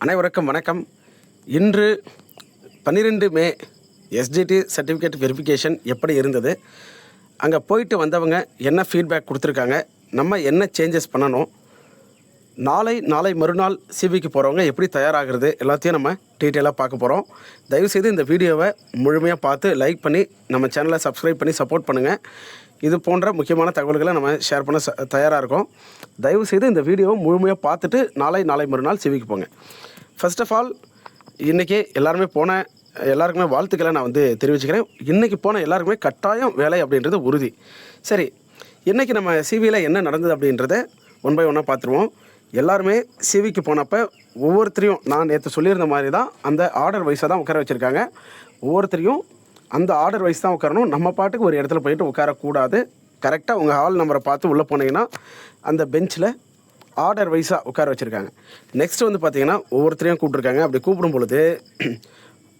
அனைவருக்கும் வணக்கம். இன்று 12 மே எஸ்டிடி சர்டிஃபிகேட் வெரிஃபிகேஷன் எப்படி இருந்தது, அங்கே போயிட்டு வந்தவங்க என்ன ஃபீட்பேக் கொடுத்துருக்காங்க, நம்ம என்ன சேஞ்சஸ் பண்ணணும், நாளை மறுநாள் சிவிக்கு போகிறவங்க எப்படி தயாராகிறது எல்லாத்தையும் நம்ம டீட்டெயிலாக பார்க்க போகிறோம். தயவுசெய்து இந்த வீடியோவை முழுமையாக பார்த்து லைக் பண்ணி நம்ம சேனலை சப்ஸ்கிரைப் பண்ணி சப்போர்ட் பண்ணுங்கள். இது போன்ற முக்கியமான தகவல்களை நம்ம ஷேர் பண்ண தயாராக இருக்கோம். தயவுசெய்து இந்த வீடியோவை முழுமையாக பார்த்துட்டு நாளை மறுநாள் சிவிக்கு போங்க. ஃபர்ஸ்ட் ஆஃப் ஆல் இன்றைக்கி எல்லாருக்குமே வாழ்த்துக்களை நான் தெரிவிச்சுக்கிறேன். இன்றைக்கி போன எல்லாருக்குமே கட்டாயம் வேலை அப்படின்றது உறுதி. சரி, இன்றைக்கி நம்ம சிவியில் என்ன நடந்தது அப்படின்றத ஒன் பை ஒன்னாக பார்த்துருவோம். எல்லாருமே சிவிக்கு போனப்போ ஒவ்வொருத்தரையும் நான் நேற்று சொல்லியிருந்த மாதிரி தான் அந்த ஆர்டர் வைஸாக தான் உட்கார வச்சுருக்காங்க. ஒவ்வொருத்தரையும் அந்த ஆர்டர் வைஸ் தான் உட்காரணும். நம்ம பாட்டுக்கு ஒரு இடத்துல போயிட்டு உட்காரக்கூடாது. கரெக்டாக உங்கள் ஹால் நம்பரை பார்த்து உள்ளே போனீங்கன்னா அந்த பெஞ்சில் ஆர்டர் வைஸாக உட்கார வச்சுருக்காங்க. நெக்ஸ்ட்டு பார்த்திங்கன்னா ஒவ்வொருத்தரையும் கூப்பிட்ருக்காங்க. அப்படி கூப்பிடும் பொழுது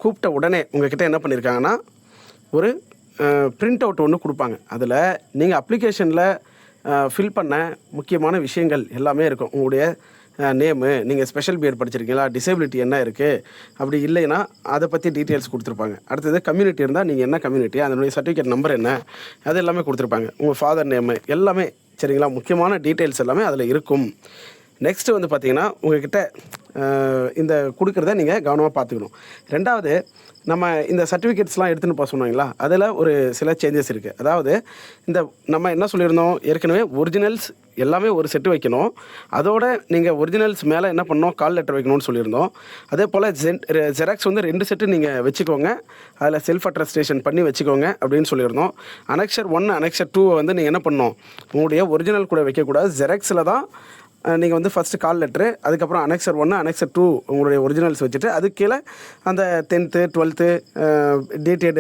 கூப்பிட்ட உடனே உங்கள்கிட்ட என்ன பண்ணியிருக்காங்கன்னா ஒரு பிரிண்ட் அவுட் ஒன்று கொடுப்பாங்க. அதில் நீங்கள் அப்ளிகேஷனில் ஃபில் பண்ண முக்கியமான விஷயங்கள் எல்லாமே இருக்கும். உங்களுடைய நேமு, நீங்கள் ஸ்பெஷல் பிஎட் படிச்சிருக்கீங்களா, டிசேபிலிட்டி என்ன இருக்குது, அப்படி இல்லைன்னா அதை பற்றி டீட்டெயில்ஸ் கொடுத்துருப்பாங்க. அடுத்தது கம்யூனிட்டி இருந்தால் நீங்கள் என்ன கம்யூனிட்டி, அதனுடைய சர்டிஃபிகேட் நம்பர் என்ன, அது எல்லாமே கொடுத்துருப்பாங்க. உங்கள் ஃபாதர் நேமு எல்லாமே, சரிங்களா, முக்கியமான டீட்டெயில்ஸ் எல்லாமே அதில் இருக்கும். நெக்ஸ்ட்டு பார்த்திங்கன்னா உங்கள்கிட்ட இந்த கொடுக்குறத நீங்கள் கவனமாக பார்த்துக்கணும். ரெண்டாவது, நம்ம இந்த சர்டிஃபிகேட்ஸ்லாம் எடுத்துகிட்டு போக சொன்னீங்களா, அதில் ஒரு சில சேஞ்சஸ் இருக்குது. அதாவது நம்ம என்ன சொல்லியிருந்தோம், ஏற்கனவே ஒரிஜினல்ஸ் எல்லாமே ஒரு செட்டு வைக்கணும். அதோட நீங்கள் ஒரிஜினல்ஸ் மேலே என்ன பண்ணணும், கால் லெட்டர் வைக்கணும்னு சொல்லியிருந்தோம். அதே போல் ஜெராக்ஸ் 2 செட்டு நீங்கள் வச்சுக்கோங்க, அதில் செல்ஃப் அட்டஸ்டேஷன் பண்ணி வச்சுக்கோங்க அப்படின்னு சொல்லியிருந்தோம். அனெக்சர் 1 அனெக்சர் 2 நீங்கள் என்ன பண்ணணும், உங்களுடைய ஒரிஜினல் கூட வைக்கக்கூடாது. ஜெராக்ஸில் தான் நீங்கள் ஃபஸ்ட்டு கால் லெட்ரு, அதுக்கப்புறம் அனெக்சர் 1 அனெக்சர் 2 உங்களுடைய ஒரிஜினல்ஸ் வச்சுட்டு அதுக்கு கீழே அந்த 10th 12th டேட்டட்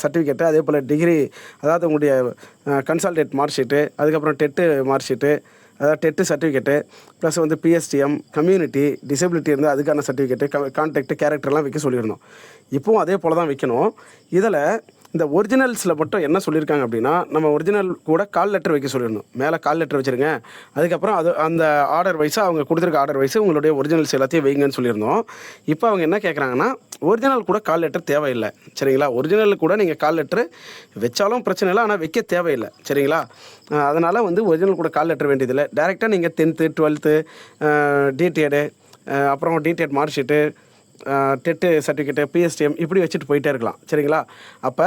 சர்டிஃபிகேட்டு, அதே போல் டிகிரி, அதாவது உங்களுடைய கன்சால்டேட் மார்க் ஷீட்டு, அதுக்கப்புறம் டெட்டு மார்க் ஷீட்டு, அதாவது TET certificate, plus PSTM, community, disability இருந்தால் அதுக்கான சர்டிஃபிகேட்டு, கான்டாக்ட், கேரக்டர்லாம் வைக்க சொல்லியிருந்தோம். இப்போவும் அதே போல் தான் வைக்கணும். இதில் இந்த ஒரிஜினல்ஸில் மட்டும் என்ன சொல்லியிருக்காங்க அப்படின்னா, நம்ம ஒரிஜினல் கூட கால் லெட்டர் வைக்க சொல்லியிருந்தோம். மேலே கால் லெட்டர் வச்சுருங்க, அதுக்கப்புறம் அந்த ஆர்டர் வைஸாக அவங்க கொடுத்துருக்க ஆர்டர் வைஸு உங்களுடைய ஒரிஜினல்ஸ் எல்லாத்தையும் வைங்கன்னு சொல்லியிருந்தோம். இப்போ அவங்க என்ன கேட்குறாங்கன்னா, ஒரிஜினல் கூட கால் லெட்டர் தேவையில்லை, சரிங்களா. ஒரிஜினல் கூட நீங்கள் கால் லெட்டர் வச்சாலும் பிரச்சனை இல்லை, ஆனால் வைக்க தேவையில்லை, சரிங்களா. அதனால் ஒரிஜினல் கூட கால் லெட்டர் வேண்டியதில்லை. டேரெக்டாக நீங்கள் 10th 12th டேட்டடு, அப்புறம் dated mark sheet, TET certificate, PSTM இப்படி வச்சுட்டு போயிட்டே இருக்கலாம், சரிங்களா. அப்போ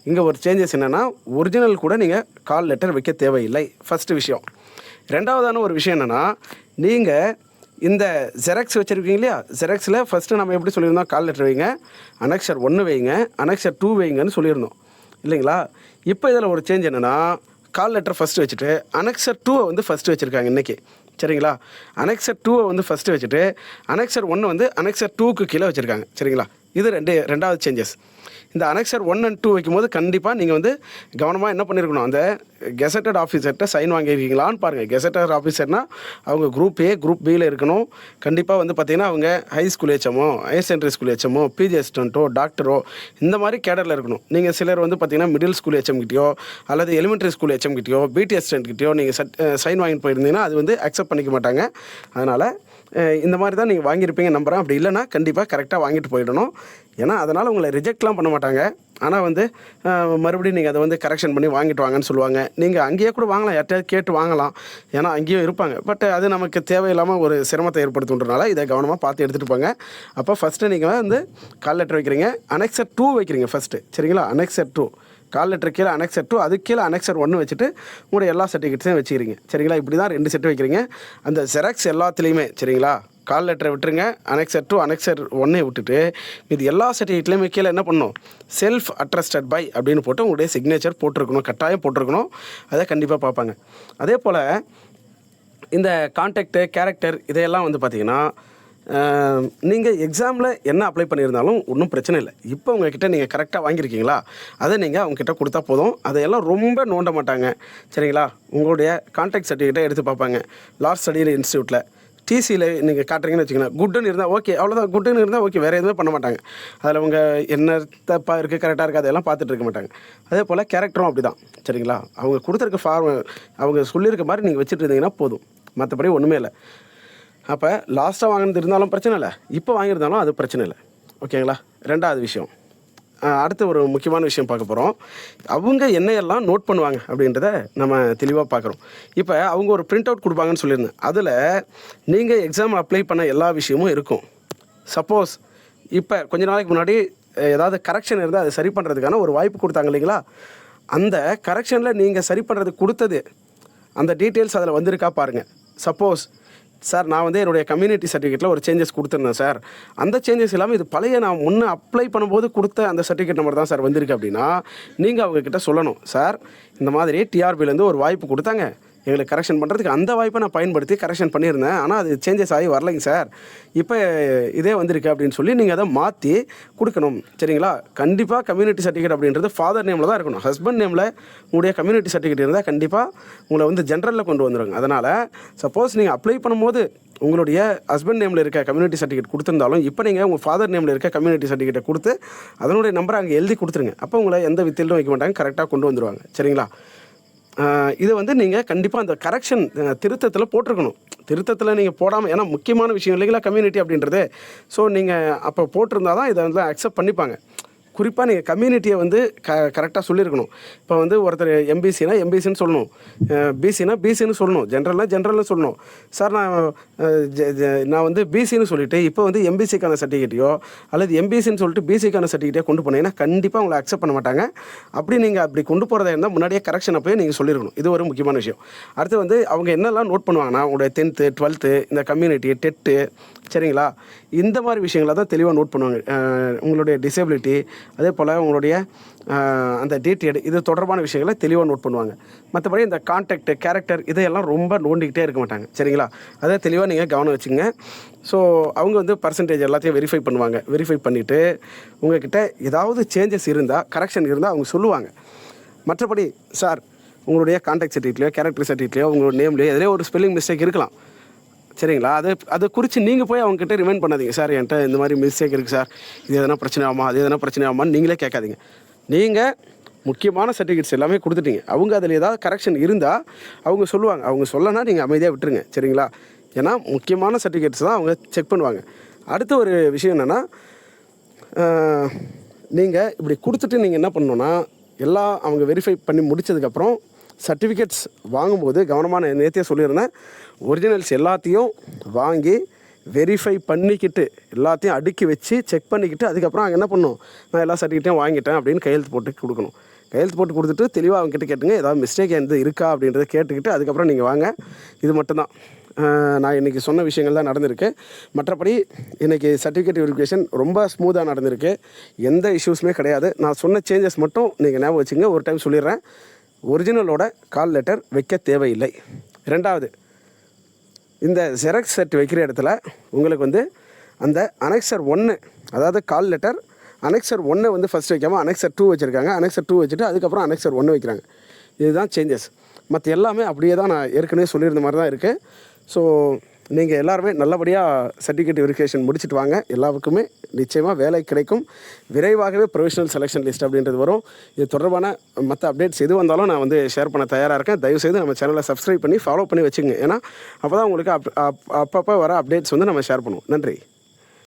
இங்கே ஒரு சேஞ்சஸ் என்னென்னா, ஒரிஜினல் கூட நீங்கள் கால் லெட்டர் வைக்க தேவையில்லை, ஃபஸ்ட்டு விஷயம். ரெண்டாவதான ஒரு விஷயம் என்னென்னா, நீங்கள் இந்த ஜெராக்ஸ் வச்சுருக்கீங்க இல்லையா, ஜெராக்ஸில் ஃபஸ்ட்டு நம்ம எப்படி சொல்லியிருந்தோம், கால் லெட்டர் வைங்க, அனெக்சர் 1 வைங்க, அனெக்சர் 2 வைங்கன்னு சொல்லியிருந்தோம் இல்லைங்களா. இப்போ இதில் ஒரு சேஞ்ச் என்னென்னா, கால் லெட்டர் ஃபஸ்ட்டு வச்சுட்டு அனெக்சர் 2 ஃபஸ்ட்டு வச்சுருக்காங்க இன்றைக்கி, சரிங்களா. அனெக்சர் 2 ஃபஸ்ட்டு வச்சுட்டு அனெக்சர் 1 அனெக்சர் 2க்கு கீழே வச்சுருக்காங்க, சரிங்களா. இது ரெண்டாவது சேஞ்சஸ். இந்த அனெக்சர் 1 and 2 வைக்கும்போது கண்டிப்பாக நீங்கள் கவனமாக என்ன பண்ணியிருக்கணும், அந்த கெசட்டட் ஆஃபீஸர்கிட்ட சைன் வாங்கியிருக்கீங்களான்னு பாருங்கள். கெசட்டட் ஆஃபீஸர்னால் அவங்க குரூப் ஏ குரூப் பியில் இருக்கணும். கண்டிப்பாக பார்த்திங்கன்னா அவங்க ஹை ஸ்கூல் ஹெச்எம்மோ, ஹையர் செகண்டரி ஸ்கூல் ஹெச்எம்மோ, பிஜி அசிஸ்டண்ட்டோ, டாக்டரோ இந்த மாதிரி கேடரில் இருக்கணும். நீங்கள் சிலர் பார்த்திங்கன்னா மிடில் ஸ்கூல் ஹெச்எம் கிட்டேயோ அல்லது எலிமெண்ட்ரி ஸ்கூல் ஹெச்எம் கிட்டேயோ, பிடி அசிஸ்டன்ட் கிட்டேயோ நீங்கள் சைன் வாங்கிட்டு போயிருந்தீங்கன்னா அது அக்செப்ட் பண்ணிக்க மாட்டாங்க. அதனால் இந்த மாதிரி தான் நீங்கள் வாங்கியிருப்பீங்க நம்புகிறேன். அப்படி இல்லைனா கண்டிப்பாக கரெக்டாக வாங்கிட்டு போயிடணும். ஏன்னா அதனால் உங்களை ரிஜெக்ட்லாம் பண்ண மாட்டாங்க. ஆனால் மறுபடியும் நீங்கள் அதை கரெக்ஷன் பண்ணி வாங்கிட்டு வாங்கன்னு சொல்லுவாங்க. நீங்கள் அங்கேயே கூட வாங்கலாம், யார்ட்டையாவது கேட்டு வாங்கலாம், ஏன்னா அங்கேயும் இருப்பாங்க. பட் அது நமக்கு தேவையில்லாமல் ஒரு சிரமத்தை ஏற்படுத்துன்றனால இதை கவனமாக பார்த்து எடுத்துகிட்டு போங்க. அப்போ ஃபஸ்ட்டு நீங்கள் கால் லெட்டர் வைக்கிறீங்க, அனெக்சர் 2 வைக்கிறீங்க ஃபஸ்ட்டு, சரிங்களா. அனெக்சர் 2 கால் லெட்டர் கீழே அனெக்சர் 2, அதுக்கு கீழே அனெக்சர் 1 வச்சுட்டு உங்களுடைய எல்லா சர்டிஃபிகேட்ஸையும் வச்சுக்கிறீங்க, சரிங்களா. இப்படி தான் 2 செட்டு வைக்கிறீங்க. அந்த ஜெராக்ஸ் எல்லாத்துலேயுமே, சரிங்களா, கால் லெட்டரை விட்டுருங்க, அனெக்சர் 2 அனெக்சர் 1 விட்டுட்டு இது எல்லா சர்டிஃபிகேட்லேயுமே கீழே என்ன பண்ணணும், செல்ஃப் அட்டஸ்டட் பை அப்படின்னு போட்டு உங்களுடைய சிக்னேச்சர் போட்டிருக்கணும், கட்டாயம் போட்டிருக்கணும். அதை கண்டிப்பாக பார்ப்பாங்க. அதே போல் இந்த கான்டாக்டு, கேரக்டர் இதையெல்லாம் பார்த்திங்கன்னா, நீங்கள் எக்ஸாமில் என்ன அப்ளை பண்ணியிருந்தாலும் ஒன்றும் பிரச்சனை இல்லை. இப்போ உங்கள்கிட்ட நீங்கள் கரெக்டாக வாங்கியிருக்கீங்களா, அதை நீங்கள் அவங்ககிட்ட கொடுத்தா போதும். அதையெல்லாம் ரொம்ப நோண்ட மாட்டாங்க, சரிங்களா. உங்களுடைய கான்டாக்ட் சர்டிஃபிகேட்டை எடுத்து பார்ப்பாங்க. லாஸ்ட் ஸ்டடி இன்ஸ்டியூட்டில் டிசியில் நீங்கள் காட்டுறீங்கன்னு வச்சுக்கோங்க, குட்டுன்னு இருந்தால் ஓகே, அவ்வளோதான். குட்டுன்னு இருந்தால் ஓகே, வேறு எதுவுமே பண்ண மாட்டாங்க. அதில் அவங்க என்ன தப்பாக இருக்குது கரெக்டாக இருக்குது அதெல்லாம் பார்த்துட்டு இருக்க மாட்டாங்க. அதே போல் கேரக்டரும் அப்படி தான், சரிங்களா. அவங்க கொடுத்துருக்க அவங்க சொல்லியிருக்க மாதிரி நீங்கள் வச்சுட்டு இருந்தீங்கன்னா போதும், மற்றபடி ஒன்றுமே இல்லை. அப்போ லாஸ்ட்டாக வாங்கினது இருந்தாலும் பிரச்சனை இல்லை, இப்போ வாங்கியிருந்தாலும் அது பிரச்சனை இல்லை. ஓகேங்களா? ரெண்டாவது விஷயம், அடுத்து ஒரு முக்கியமான விஷயம் பார்க்க போகிறோம். அவங்க என்னையெல்லாம் நோட் பண்ணுவாங்க அப்படின்றத நம்ம தெளிவாக பார்க்குறோம். இப்போ அவங்க ஒரு பிரிண்ட் அவுட் கொடுப்பாங்கன்னு சொல்லியிருந்தேன். அதில் நீங்கள் எக்ஸாம் அப்ளை பண்ண எல்லா விஷயமும் இருக்கும். சப்போஸ் இப்போ கொஞ்ச நாளைக்கு முன்னாடி ஏதாவது கரெக்ஷன் இருந்தால் அதை சரி பண்ணுறதுக்கான ஒரு வாய்ப்பு கொடுத்தாங்க இல்லைங்களா? அந்த கரெக்ஷனில் நீங்கள் சரி பண்ணுறதுக்கு கொடுத்தது அந்த டீட்டெயில்ஸ் அதில் வந்திருக்கா பாருங்கள். சப்போஸ் சார் நான் வந்து என்னுடைய கம்யூனிட்டி சர்டிஃபிகேட்டில் ஒரு சேஞ்சஸ் கொடுத்துருந்தேன் சார், அந்த சேஞ்சஸ் இல்லாமல் இது பழைய நான் முன்னே அப்ளை பண்ணும்போது கொடுத்த அந்த சர்டிஃபிகேட் நம்பர் தான் சார் வந்திருக்கு அப்படின்னா நீங்கள் அவங்கக்கிட்ட சொல்லணும், சார் இந்த மாதிரி டிஆர்பிலேருந்து ஒரு வாய்ப்பு கொடுத்தாங்க எங்களுக்கு கரெக்ஷன் பண்ணுறதுக்கு, அந்த வாய்ப்பை நான் பயன்படுத்தி கரெக்ஷன் பண்ணியிருந்தேன், ஆனால் அது சேஞ்சஸ் ஆகி வரலைங்க சார், இப்போ இதே வந்திருக்கு அப்படின்னு சொல்லி நீங்கள் அதை மாற்றி கொடுக்கணும். சரிங்களா? கண்டிப்பாக கம்யூனிட்டி சர்டிஃபிகேட் அப்படின்றது ஃபாதர் நேமில் தான் இருக்கணும். ஹஸ்பண்ட் நேமில் உங்களுடைய கம்யூனிட்டி சர்டிஃபிகேட் இருந்தால் கண்டிப்பாக உங்களை வந்து ஜென்ரலில் கொண்டு வந்துடுங்க. அதனால் சப்போஸ் நீங்கள் அப்ளை பண்ணும்போது உங்களுடைய ஹஸ்பண்ட் நேமில் இருக்க கம்யூனிட்டி சர்டிஃபிகேட் கொடுத்துருந்தாலும் இப்போ நீங்கள் உங்கள் ஃபாதர் நேமில் இருக்க கம்யூனிட்டி சர்டிஃபிகேட்டை கொடுத்து அதனுடைய நம்பரை அங்கே எழுதி கொடுத்துருங்க. அப்போ உங்களை எந்த வித்திலும் வைக்க மாட்டாங்க, கரெக்டாக கொண்டு வந்துடுவாங்க. சரிங்களா? இது வந்து நீங்கள் கண்டிப்பாக அந்த கரெக்ஷன் திருத்தத்தில் போட்டிருக்கணும். திருத்தத்தில் நீங்கள் போடாமல், ஏன்னா முக்கியமான விஷயம் இல்லைங்களா கம்யூனிட்டி அப்படின்றது. ஸோ நீங்கள் அப்போ போட்டிருந்தால் தான் இதை வந்து அக்செப்ட் பண்ணிப்பாங்க. குறிப்பாக நீங்கள் கம்யூனிட்டியை வந்து கரெக்டாக சொல்லியிருக்கணும். இப்போ வந்து ஒருத்தர் எம்பிசினா எம்பிசின்னு சொல்லணும், பிசினா பிசின்னு சொல்லணும், ஜென்ரல்னு சொல்லணும். சார் நான் வந்து பிசின்னு சொல்லிவிட்டு இப்போ வந்து எம்பிசிக்கான சர்டிஃபிகேட்டையோ அல்லது எம்பிசின்னு சொல்லிட்டு பிசிக்கான சர்டிஃபிகேட்டோ கொண்டு போனீங்கன்னா கண்டிப்பாக உங்களை அக்செப்ட் பண்ண மாட்டாங்க. அப்படி கொண்டு போகிறதா இருந்தால் முன்னாடியே கரெக்ஷனை போய் நீங்கள் சொல்லியிருக்கணும். இது ஒரு முக்கியமான விஷயம். அடுத்து வந்து அவங்க என்னெல்லாம் நோட் பண்ணுவாங்கன்னா உங்களுடைய 10th 12th இந்த கம்யூனிட்டி டெட்டு, சரிங்களா, இந்த மாதிரி விஷயங்களை தான் தெளிவாக நோட் பண்ணுவாங்க. உங்களுடைய டிசேபிலிட்டி, அதே போல் உங்களுடைய அந்த டேட், இது தொடர்பான விஷயங்களை தெளிவாக நோட் பண்ணுவாங்க. மற்றபடி இந்த கான்டாக்ட், கேரக்டர் இதையெல்லாம் ரொம்ப நோண்டிக்கிட்டே இருக்க மாட்டாங்க. சரிங்களா? அதை தெளிவாக நீங்கள் கவனம் வச்சுங்க. ஸோ அவங்க வந்து பர்சன்டேஜ் எல்லாத்தையும் வெரிஃபை பண்ணுவாங்க. வெரிஃபை பண்ணிவிட்டு உங்கள்கிட்ட ஏதாவது சேஞ்சஸ் இருந்தால், கரெக்ஷன் இருந்தால் அவங்க சொல்லுவாங்க. மற்றபடி சார் உங்களுடைய கான்டாக்ட் சர்டிஃபிகேட்லையோ கேரக்டர் சர்டிஃபிகேட்லையோ உங்களோட நேம்லையோ எதிலே ஒரு ஸ்பெல்லிங் மிஸ்டேக் இருக்கலாம். சரிங்களா? அதை குறித்து நீங்கள் போய் அவங்ககிட்ட ரிமைண்ட் பண்ணாதீங்க, சார் என்கிட்ட இந்த மாதிரி மிஸ்டேக் இருக்குது சார், இது எதனா பிரச்சனை ஆகுமா, அது எதனா பிரச்சனை ஆகுமான்னு நீங்களே கேட்காதீங்க. நீங்கள் முக்கியமான சர்டிஃபிகேட்ஸ் எல்லாமே கொடுத்துட்டீங்க. அவங்க அதில் ஏதாவது கரெக்ஷன் இருந்தால் அவங்க சொல்லுவாங்க. அவங்க சொல்லனா நீங்கள் அமைதியாக விட்டுருங்க. சரிங்களா? ஏன்னா முக்கியமான சர்டிஃபிகேட்ஸ் தான் அவங்க செக் பண்ணுவாங்க. அடுத்த ஒரு விஷயம் என்னென்னா, நீங்கள் இப்படி கொடுத்துட்டு நீங்கள் என்ன பண்ணணுன்னா, எல்லாம் அவங்க வெரிஃபை பண்ணி முடித்ததுக்கப்புறம் சர்டிஃபிகேட்ஸ் வாங்கும்போது கவனமான, நேற்றே சொல்லியிருந்தேன், ஒரிஜினல்ஸ் எல்லாத்தையும் வாங்கி வெரிஃபை பண்ணிக்கிட்டு எல்லாத்தையும் அடுக்கி வச்சு செக் பண்ணிக்கிட்டு அதுக்கப்புறம் அங்கே என்ன பண்ணணும், நான் எல்லா சர்டிஃபிகேட்டையும் வாங்கிட்டேன் அப்படின்னு கையெழுத்து போட்டு கொடுக்கணும். கையெழுத்து போட்டு கொடுத்துட்டு தெளிவாக அவங்ககிட்ட கேட்டுங்க, ஏதாவது மிஸ்டேக் எந்த இருக்கா அப்படின்றத கேட்டுக்கிட்டு அதுக்கப்புறம் நீங்கள் வாங்க. இது மட்டும்தான் நான் இன்றைக்கி சொன்ன விஷயங்கள் தான் நடந்திருக்கு. மற்றபடி இன்றைக்கி சர்டிஃபிகேட் வெரிஃபிகேஷன் ரொம்ப ஸ்மூத்தாக நடந்திருக்கு, எந்த இஷ்யூஸுமே கிடையாது. நான் சொன்ன சேஞ்சஸ் மட்டும் நீங்கள் ஞாபகம் வச்சுங்க. ஒரு டைம் சொல்லிடுறேன், ஒரிஜினலோட கால் லெட்டர் வைக்க தேவையில்லை. ரெண்டாவது, இந்த ஜெராக்ஸ் செட் வைக்கிற இடத்துல உங்களுக்கு வந்து அந்த அனெக்சர் 1, அதாவது கால் லெட்டர் அனெக்சர் 1 வந்து ஃபஸ்ட் வைக்காமல் அனெக்சர் 2 வச்சுருக்காங்க. அனெக்சர் 2 வச்சுட்டு அதுக்கப்புறம் அனெக்சர் 1 வைக்கிறாங்க. இதுதான் சேஞ்சஸ். மற்ற எல்லாமே அப்படியே தான் நான் ஏற்கனவே சொல்லியிருந்த மாதிரி தான் இருக்குது. ஸோ நீங்கள் எல்லாருமே நல்லபடியாக சர்டிஃபிகேட் வெரிஃபிகேஷன் முடிச்சுட்டு வாங்க. எல்லாருக்குமே நிச்சயமாக வேலை கிடைக்கும். விரைவாகவே ப்ரொவிஷனல் செலெக்ஷன் லிஸ்ட் அப்படின்றது வரும். இது தொடர்பான மற்ற அப்டேட்ஸ் எது வந்தாலும் நான் வந்து ஷேர் பண்ண தயாராக இருக்கேன். தயவுசெய்து நம்ம சேனலை சப்ஸ்கிரைப் பண்ணி ஃபாலோ பண்ணி வச்சுங்க. ஏன்னா அப்போ தான் உங்களுக்கு அப்பப்போ வர அப்டேட்ஸ் வந்து நம்ம ஷேர் பண்ணுவோம். நன்றி.